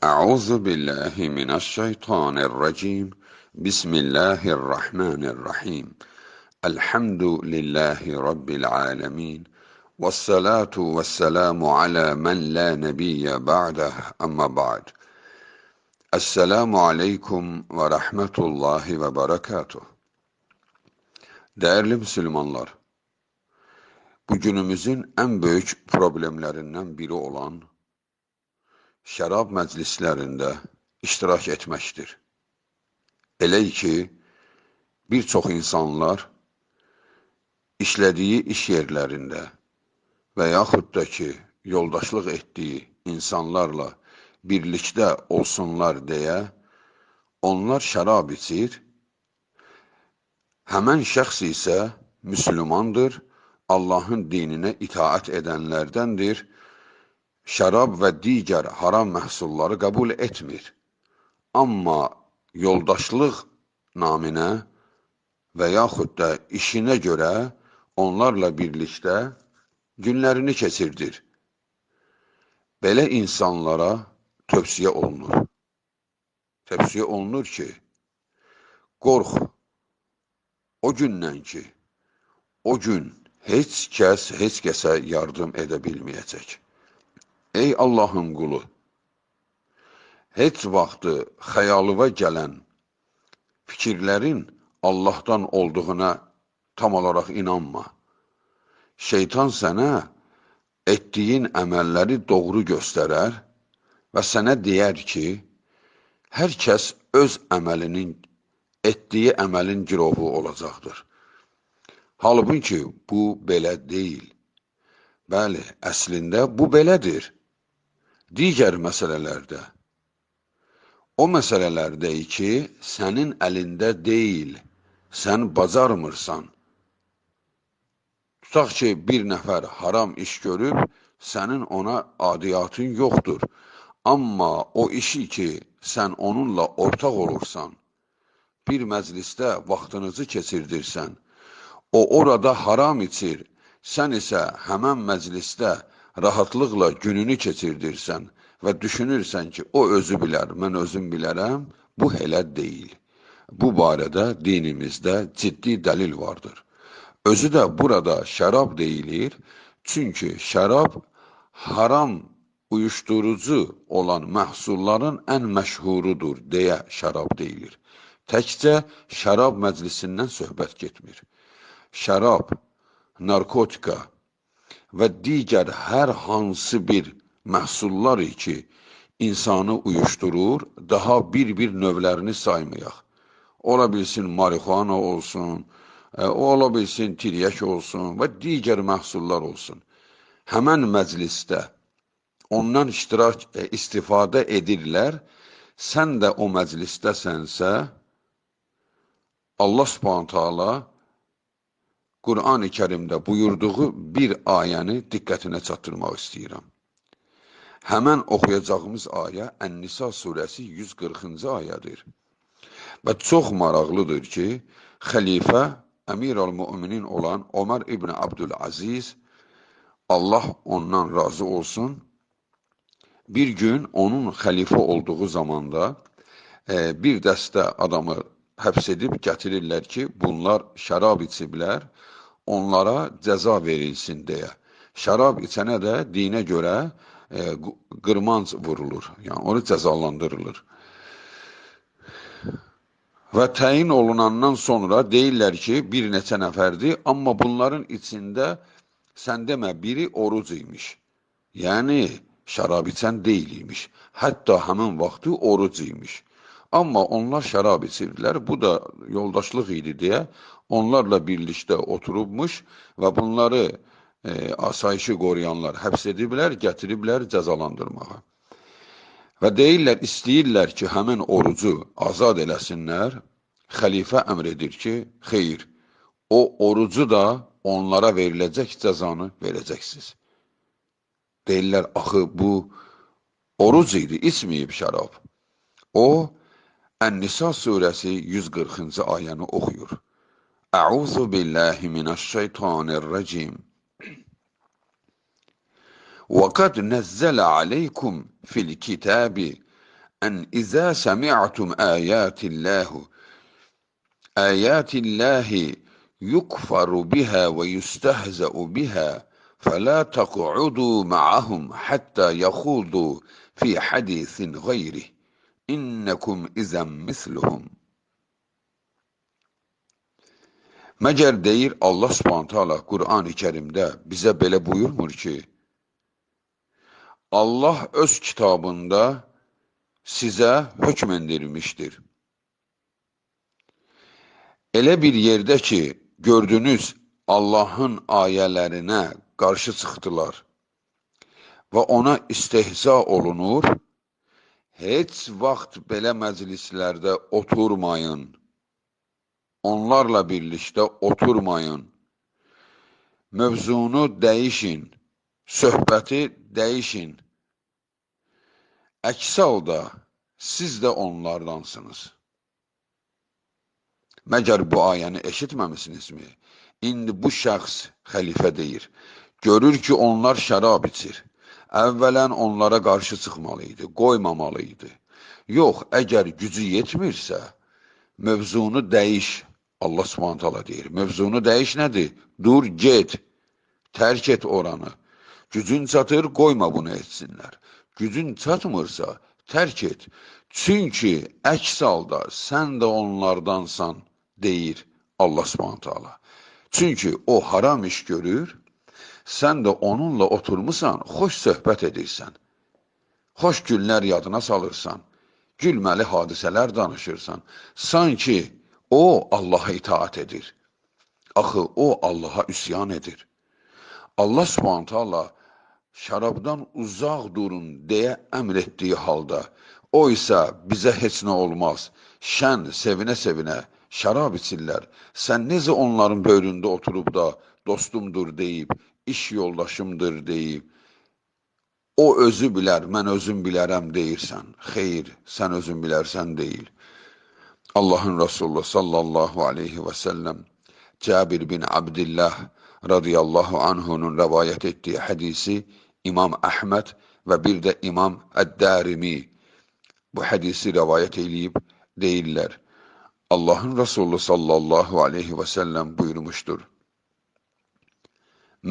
أعوذ بالله من الشيطان الرجيم بسم الله الرحمن الرحيم الحمد لله رب العالمين والصلاة والسلام على من لا نبي بعده أما بعد Esselamu Aleyküm ve Rahmetullahi ve Berekatuh. Değerli Müslümanlar, bugünümüzün en büyük problemlerinden biri olan şərab məclislərində iştirak etməkdir. Elə ki, bir çox insanlar işlədiyi iş yerlərində və yaxud da ki, yoldaşlıq etdiyi insanlarla birlikdə olsunlar deyə onlar şərab içir. Həmən şəxs isə müslümandır, Allahın dininə itaat edənlərdəndir, şərab və digər haram məhsulları qəbul etmir. Amma yoldaşlıq naminə və yaxud da işinə görə onlarla birlikdə günlərini keçirdir. Belə insanlara tövsiyə olunur. Tövsiyə olunur ki, qorx o gündən ki, o gün heç kəsə yardım edə bilməyəcək. Ey Allahın qulu, heç vaxtı xəyalıva gələn fikirlərin Allahdan olduğuna tam olaraq inanma. Şeytan sənə etdiyin əməlləri doğru göstərər və sənə deyər ki, hər kəs öz əməlinin, etdiyi əməlin girovu olacaqdır. Halbuki bu belə deyil. Bəli, əslində bu belədir. Digər məsələlərdə, o məsələlərdə ki, sənin əlində deyil, sən bacarmırsan. Tutaq ki, bir nəfər haram iş görüb, sənin ona adiyyatın yoxdur. Amma o işi ki, sən onunla ortaq olursan, bir məclisdə vaxtınızı keçirdirsən, o orada haram içir, sən isə həmən məclisdə rahatlıqla gününü keçirdirsən və düşünürsən ki, o özü bilər, mən özüm bilərəm, bu elə deyil. Bu barədə dinimizdə ciddi dəlil vardır. Özü də burada şərab deyilir, çünki şərab haram uyuşturucu olan məhsulların ən məşhurudur deyə şərab deyilir. Təkcə şərab məclisindən söhbət getmir. Şərab, narkotika və digər hər hansı bir məhsullar ki, insanı uyuşturur, daha bir növlərini saymayaq. Ola bilsin marihuana olsun, ola bilsin tiryək olsun və digər məhsullar olsun. Həmən məclisdə ondan istifadə edirlər, sən də o məclisdəsənsə, Allah Subhanahu taala Qur'an-ı Kərimdə buyurduğu bir ayəni diqqətinə çatdırmaq istəyirəm. Həmən oxuyacağımız ayə Ən-Nisa surəsi 140-cı ayədir. Və çox maraqlıdır ki, xəlifə Əmir-ül-Müminin olan Ömər ibn Abdülaziz, Allah ondan razı olsun, bir gün onun xəlifə olduğu zamanda bir dəstə adamı həbs edib gətirirlər ki, bunlar şərab içiblər, onlara cəza verilsin deyə. Şərab içənə də dinə görə qırmanc vurulur, yəni onu cəzalandırılır. Və təyin olunandan sonra deyirlər ki, bir neçə nəfərdir, amma bunların içində sən demə biri oruc imiş. Yəni şərab içən deyil imiş. Hətta həmin vaxtı oruc imiş. Amma onlar şərab içirdilər, bu da yoldaşlıq idi deyə onlarla birlikdə oturubmuş və bunları asayişi qoruyanlar həbs ediblər, gətiriblər cəzalandırmağa. Və deyirlər, istəyirlər ki, həmin orucu azad eləsinlər, xəlifə əmr edir ki, xeyr, o orucu da onlara veriləcək cəzanı verəcəksiniz. Deyirlər, axı bu oruc idi, içməyib şərab. O, Ən-Nisa surəsi 140-cı ayəni oxuyur. Əuzu billahi minəşşeytanirracim. وَقَدْ نَزَّلَ عَلَيْكُمْ فِي الْكِتَابِ En izâ semi'tum âyâtillâhi yukfaru biha ve yustehza'u biha فَلَا تَقْعُدُوا مَعَهُمْ حَتَّى يَخُوضُوا فِي حَدِيثٍ غَيْرِهِ إِنَّكُمْ إِذًا مِثْلُهُمْ. Məgər deyir Allah Subhanahu taala Qur'an-ı Kərimdə bizə belə buyurmur ki, Allah öz kitabında sizə hökm endirmişdir. Elə bir yerdə ki, gördünüz Allahın ayələrinə qarşı çıxdılar və ona istehza olunur, heç vaxt belə məclislərdə oturmayın, onlarla birlikdə oturmayın, mövzunu dəyişin, söhbəti dəyişin, əks halda siz də onlardansınız. Məgər bu ayəni eşitməmisinizmi? İndi bu şəxs xəlifə deyir, görür ki, onlar şərab içir. Əvvələn onlara qarşı çıxmalıydı, qoymamalıydı. Yox, əgər gücü yetmirsə, mövzunu dəyiş. Allah Subhanahu taala deyir, mövzunu dəyiş nədir? Dur, get, tərk et oranı. Gücün çatır, qoyma bunu etsinlər. Gücün çatmırsa, tərk et. Çünki əks halda sən də onlardansan, deyir Allah Subhanahu taala. Çünki o haram iş görür, sən də onunla oturmusan, xoş söhbət edirsən, xoş günlər yadına salırsan, gülməli hadisələr danışırsan, sanki o Allaha itaat edir. Axı o Allaha üsyan edir. Allah Subhanahu taala şərabdan uzaq durun deyə əmr etdiyi halda, o isə bizə heç nə olmaz, şən, sevinə-sevinə şərab içirlər. Sən necə onların böyründə oturub da dostumdur deyib, iş yoldaşımdır deyib, o özü bilər, mən özüm bilərəm deyirsən. Xeyr, sən özün bilərsən deyil. Allahın Resulü sallallahu aleyhi və səlləm Cabir bin Abdillah radiyallahu anhunun rəvayət etdiyi hədisi İmam Əhməd və bir də İmam Əd-Dərimi bu hədisi rəvayət edib deyirlər. Allahın Resulü sallallahu aleyhi və səlləm buyurmuşdur.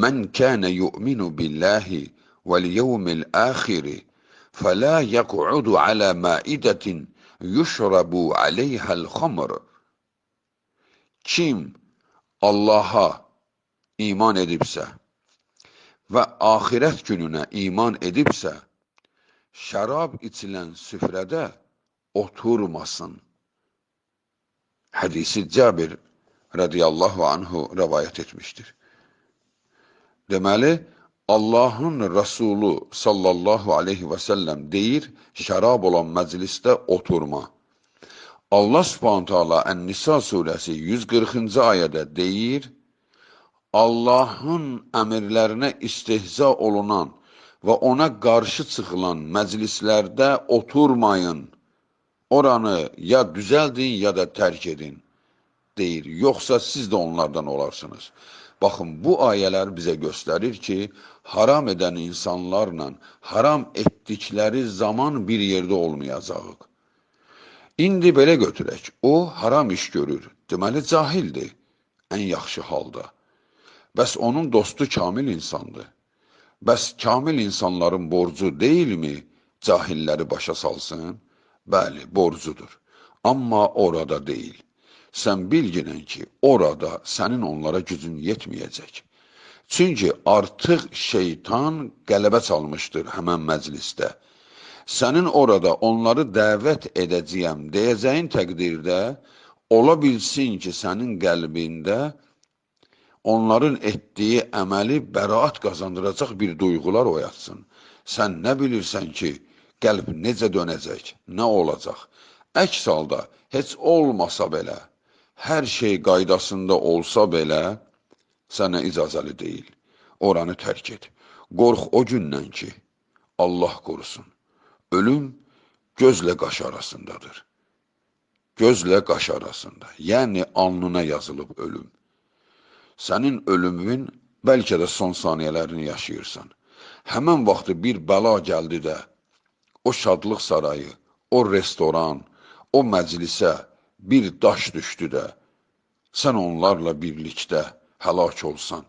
Mən kənə yu'minu billahi vəl-yevmil əxiri fələ yəq'udu alə maidətin yuşrabu aleyhəl-xamr. Kim Allaha iman edibsə və axirət gününə iman edibsə, şərab içilən süfrədə oturmasın. Hədisi Cabir radiyallahu anhu rəvayət etmişdir. Deməli, Allahın Resulü sallallahu aleyhi və səlləm deyir, şərab olan məclisdə oturma. Allah Subhanahu taala Ən-Nisa surəsi 140-cı ayədə deyir, Allahın əmrlərinə istehza olunan və ona qarşı çıxılan məclislərdə oturmayın. Oranı ya düzəldin, ya da tərk edin, deyir. Yoxsa siz də onlardan olarsınız. Baxın, bu ayələr bizə göstərir ki, haram edən insanlarla haram etdikləri zaman bir yerdə olmayacaq. İndi belə götürək, o haram iş görür, deməli cahildir, ən yaxşı halda. Bəs onun dostu kamil insandır. Bəs kamil insanların borcu deyilmi cahilləri başa salsın? Bəli, borcudur. Amma orada deyil. Sən bilginən ki, orada sənin onlara gücün yetməyəcək. Çünki artıq şeytan qələbə çalmışdır həmən məclisdə. Sənin orada onları dəvət edəcəyəm deyəcəyin təqdirdə, ola bilsin ki, sənin qəlbində onların etdiyi əməli bəraət qazandıracaq bir duyğular oyatsın. Sən nə bilirsən ki, qəlb necə dönəcək, nə olacaq? Əks halda, heç olmasa belə, hər şey qaydasında olsa belə, sənə icazəli deyil. Oranı tərk et. Qorx o gündən ki, Allah qorusun. Ölüm gözlə qaş arasındadır. Gözlə qaş arasında. Yəni, alnına yazılıb ölüm. Sənin ölümün bəlkə də son saniyələrini yaşayırsan. Həmən vaxtı bir bəla gəldi də, o şadlıq sarayı, o restoran, o məclisə bir daş düşdü də, sən onlarla birlikdə həlak olsan,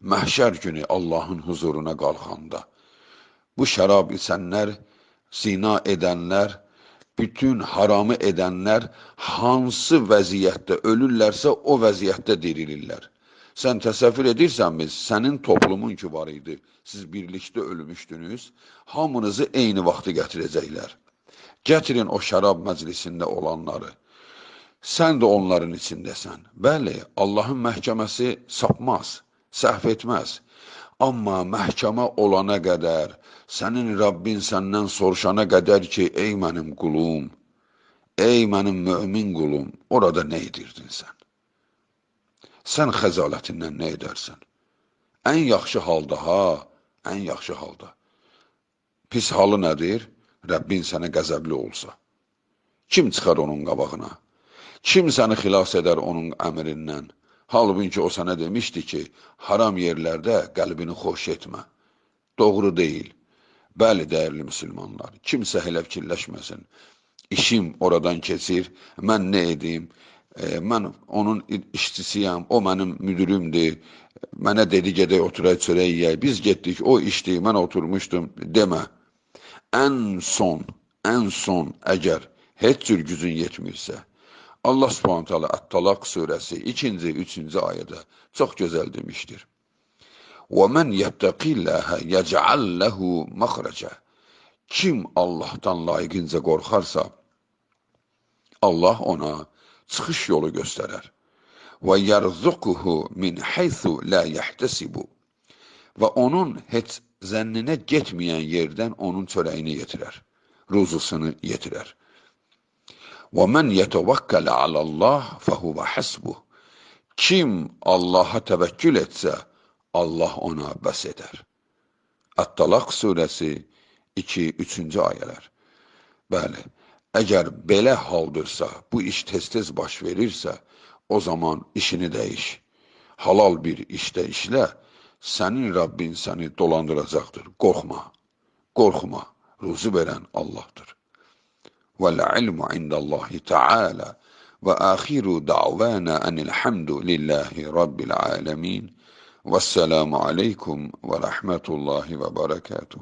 məhşər günü Allahın huzuruna qalxanda, bu şərab içənlər, zina edənlər, bütün haramı edənlər hansı vəziyyətdə ölürlərsə, o vəziyyətdə dirilirlər. Sən təsəvvür edirsənmi, sənin toplumun ki var idi, siz birlikdə ölmüşdünüz, hamınızı eyni vaxtı gətirəcəklər. Gətirin o şərab məclisində olanları. Sən də onların içindəsən. Bəli, Allahın məhkəməsi sapmaz, səhv etməz. Amma məhkəmə olana qədər, sənin Rabbin səndən soruşana qədər ki, ey mənim qulum, ey mənim mömin qulum, orada nə edirdin sən? Sən xəzalətindən nə edərsən? Ən yaxşı halda, ən yaxşı halda. Pis halı nədir? Rəbbin sənə qəzəbli olsa. Kim çıxar onun qabağına? Kim səni xilas edər onun əmrindən? Halbuki o sənə demişdi ki, haram yerlərdə qəlbini xoş etmə. Doğru deyil. Bəli, dəyərli müsəlmanlar, kimsə elə fikirləşməsin. İşim oradan keçir, mən nə edeyim? Mən onun işçisiyəm, o mənim müdürümdür. Mənə dedi, gedək oturaq çörək yeyək. Biz getdik, o işdi, mən oturmuşdum. Demə. Ən son, əgər heç cür gücün yetmirsə, Allah Subhanahu taala Ət-Talaq surəsi 2-ci, 3-cü ayədə çox gözəl demişdir. وَمَنْ يَتَّقِ اللَّهَ يَجْعَلْ لَهُ مَخْرَجًا. Kim Allah'tan layiqincə qorxarsa, Allah ona çıxış yolu göstərər. وَيَرْزُقُهُ مِنْ حَيْثُ لَا يَحْتَسِبُ. Və onun heç zənninə getməyən yerdən onun çörəyini yetirər, ruzusunu yetirər. وَمَنْ يَتَوَكَّلَ عَلَى اللّٰهِ فَهُوَ حَسْبُهُ. Kim Allah'a təvəkkül etsə, Allah ona bəs edər. Ət-Talaq surəsi 2-3-cü ayələr. Bəli, əgər belə haldırsa, bu iş tez-tez baş verirsə, o zaman işini dəyiş. Halal bir işdə işlə, sənin Rabbin səni dolandıracaqdır. Qorxma, qorxma, ruzu verən Allah'tır. وَالْعِلْمُ عِنْدَ اللّٰهِ تَعَالَى وَآخِرُ دَعْوَانَا أَنِ الْحَمْدُ لِلّٰهِ رَبِّ الْعَالَمِينَ وَالسَّلَامُ عَلَيْكُمْ وَرَحْمَةُ اللّٰهِ وَبَرَكَاتُهُ.